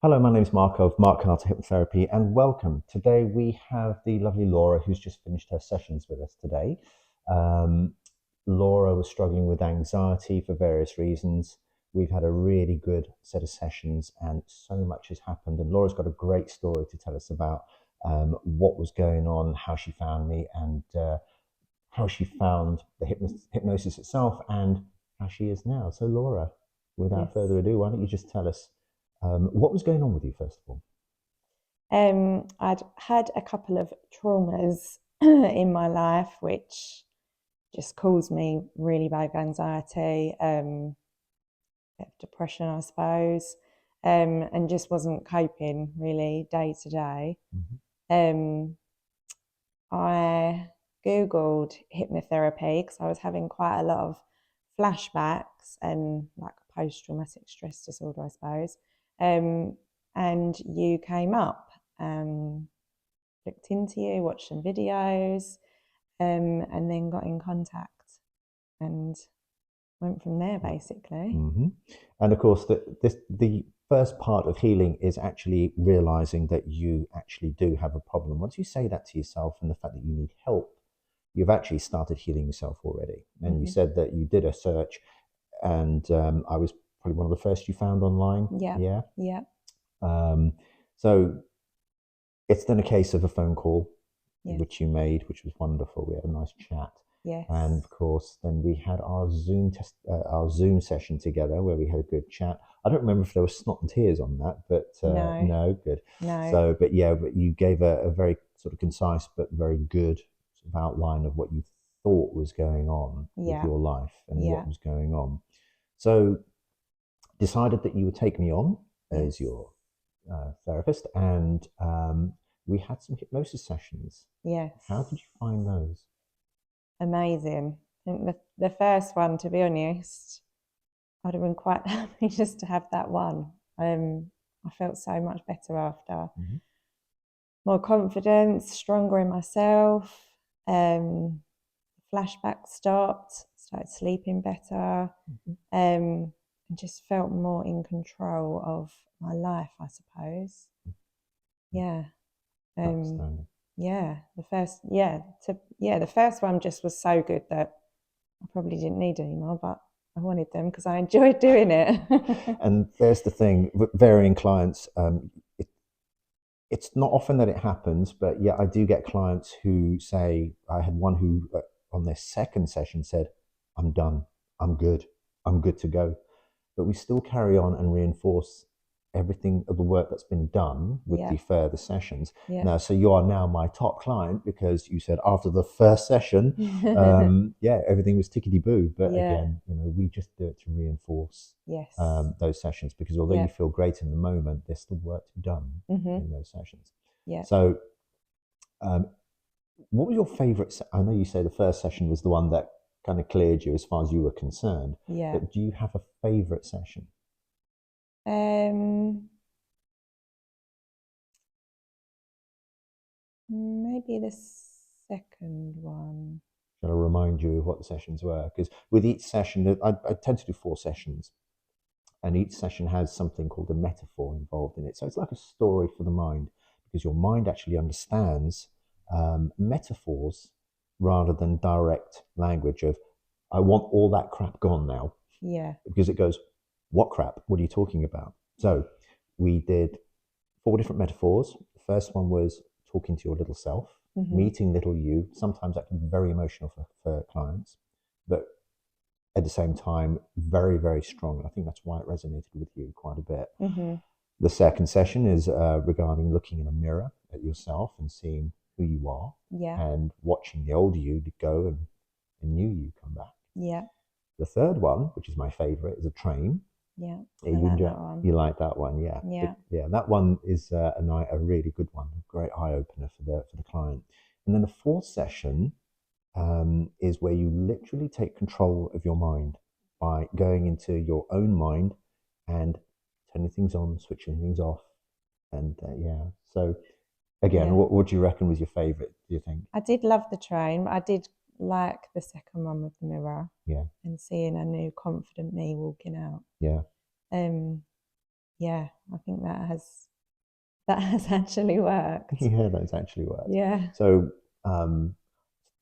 Hello, my name is Mark of Mark Carter Hypnotherapy, and welcome. Today we have the lovely Laura, who's just finished her sessions with us today. Um, Laura was struggling with anxiety for various reasons. We've had a really good set of sessions, and so much has happened. And Laura's got a great story to tell us about what was going on, how she found me, and how she found the hypnosis itself, and how she is now. So, Laura, without Yes. further ado, why don't you just tell us what was going on with you, first of all? I'd had a couple of traumas in my life, which just caused me really bad anxiety, bit of depression, I suppose, and just wasn't coping really day to day. Mhm. Um, I Googled hypnotherapy because I was having quite a lot of flashbacks and like post-traumatic stress disorder, I suppose. Um, and you came up, looked into you, watched some videos, and then got in contact and went from there basically. Hmm. And of course, the first part of healing is actually realizing that you actually do have a problem. Once you say that to yourself and the fact that you need help, you've actually started healing yourself already. And you Hmm. said that you did a search, and I was probably one of the first you found online. Yeah, Yeah. yeah, Um, so it's then a case of a phone call, yes, which you made, which was wonderful. We had a nice chat. And yes. of course, then we had our Zoom session together where we had a good chat. I don't remember if there was snot and tears on that, but No, no, good. no, So, but yeah, but you gave a very sort of concise but very good sort of outline of what you thought was going on with yeah, your life and yeah, what was going on. So, decided that you would take me on as yes, your therapist, and we had some hypnosis sessions. How yes. did you find those? Amazing. I think the first one, to be honest, I'd have been quite happy just to have that one. I felt so much better after. Mhm. More confidence, stronger in myself. Um, Flashback stopped, started sleeping better, Mhm. and just felt more in control of my life, I suppose. Yeah. Um, Outstanding. yeah. The first one just was so good that I probably didn't need any more, but I wanted them because I enjoyed doing it. And there's the thing, varying clients, it's not often that it happens, but yeah, I do get clients who say, I had one who on their second session said, I'm done, I'm good to go. But we still carry on and reinforce everything of the work that's been done with Yeah. the further sessions. Yeah. Now, so you are now my top client because you said after the first session, yeah, everything was tickety boo. But Yeah. again, we just do it to reinforce Yes. those sessions because although Yeah. you feel great in the moment, there's still work to be done Hmm. in those sessions. Yeah. So, um, what was your favorite? I know you say the first session was the one that kind of cleared you as far as you were concerned, Yeah. but do you have a favorite session? Um, Maybe the second one. Shall I remind you of what the sessions were? Because with each session, I tend to do 4 sessions, and each session has something called a metaphor involved in it. So it's like a story for the mind, because your mind actually understands metaphors rather than direct language of, I want all that crap gone now, Yeah. because it goes, what crap? What are you talking about? So we did 4 different metaphors. The first one was talking to your little self, Hmm. meeting little you. Sometimes that can be very emotional for clients, but at the same time, very, very strong. And I think that's why it resonated with you quite a bit. Hmm. The second session is regarding looking in a mirror at yourself and seeing who you are Yeah. and watching the old you go and new you come back. Yeah. The third one, which is my favorite, is a train. Yeah. Yeah, I you like enjoy, that one. you like that one, yeah. Yeah. Yeah, that one is a really good one, a great eye opener for the client. And then the fourth session is where you literally take control of your mind by going into your own mind and turning things on, switching things off, and yeah. So again, Yeah. what do you reckon was your favourite? Do you think? I did love the train, but I did like the second one with the mirror Yeah, and seeing a new confident me walking out. yeah. Um, yeah. I think that has actually worked. Yeah, that's actually worked. Yeah. So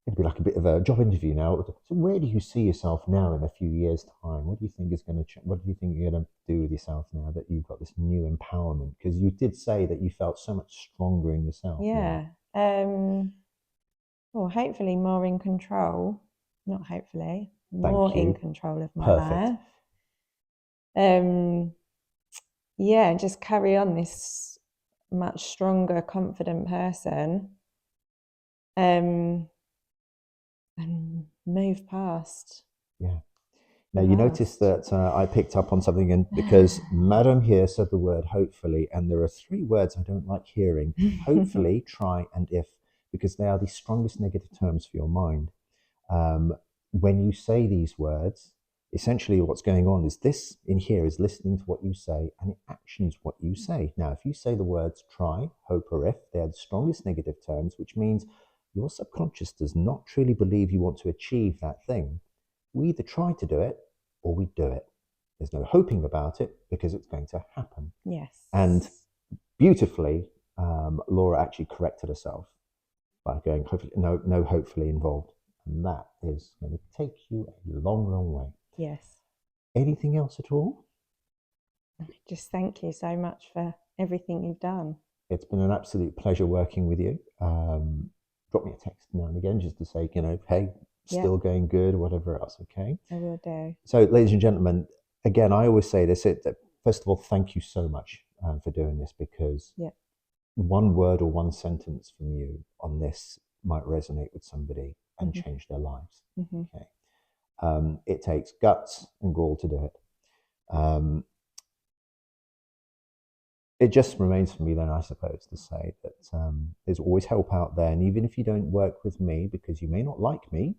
it'd be like a bit of a job interview now. So where do you see yourself now in a few years' time? What do you think is going to change? What do you think you're going to do with yourself now that you've got this new empowerment? Because you did say that you felt so much stronger in yourself now. Yeah. Well, hopefully more in control. Not hopefully, more Thank in you. control of my Perfect. life. Um, yeah, just carry on this much stronger, confident person. Um, and move past Yeah. Now the you notice past. that I picked up on something, and because Madam here said the word hopefully, and there are three words I don't like hearing: hopefully, try, and if, because they are the strongest negative terms for your mind. When you say these words, essentially what's going on is this in here is listening to what you say and it actions what you say. Now, if you say the words try, hope, or if, they are the strongest negative terms, which means your subconscious does not truly believe you want to achieve that thing. We either try to do it or we do it. There's no hoping about it because it's going to happen. And Yes. beautifully, Laura actually corrected herself by going, hopefully, no, hopefully involved. And that is going to take you a long, long way. Yes. Anything else at all? Just thank you so much for everything you've done. It's been an absolute pleasure working with you. Drop me a text now and again just to say, hey, Yep, still going good, or whatever else, okay? I will do. So, ladies and gentlemen, again, I always say this. First of all, thank you so much for doing this, because Yep. one word or one sentence from you on this might resonate with somebody and Hmm. change their lives. Hmm. Okay. It takes guts and gall to do it. It just remains for me then, I suppose, to say that there's always help out there. And even if you don't work with me, because you may not like me,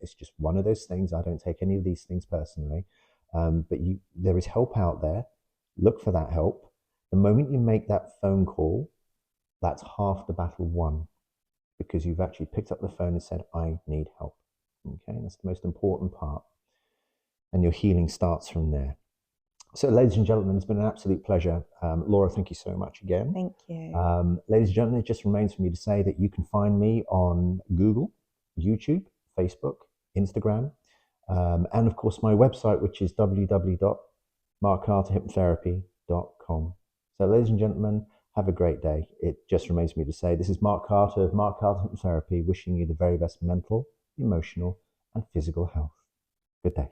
it's just one of those things. I don't take any of these things personally. But there is help out there. Look for that help. The moment you make that phone call, that's half the battle won, because you've actually picked up the phone and said, I need help. Okay, and that's the most important part. And your healing starts from there. So, ladies and gentlemen, it's been an absolute pleasure. Laura, thank you so much again. Thank you. Ladies and gentlemen, it just remains for me to say that you can find me on Google, YouTube, Facebook, Instagram, and of course my website, which is www.markcarterhypnotherapy.com. So, ladies and gentlemen, have a great day. It just remains for me to say this is Mark Carter of Mark Carter Hypnotherapy, wishing you the very best mental, emotional, and physical health. Good day.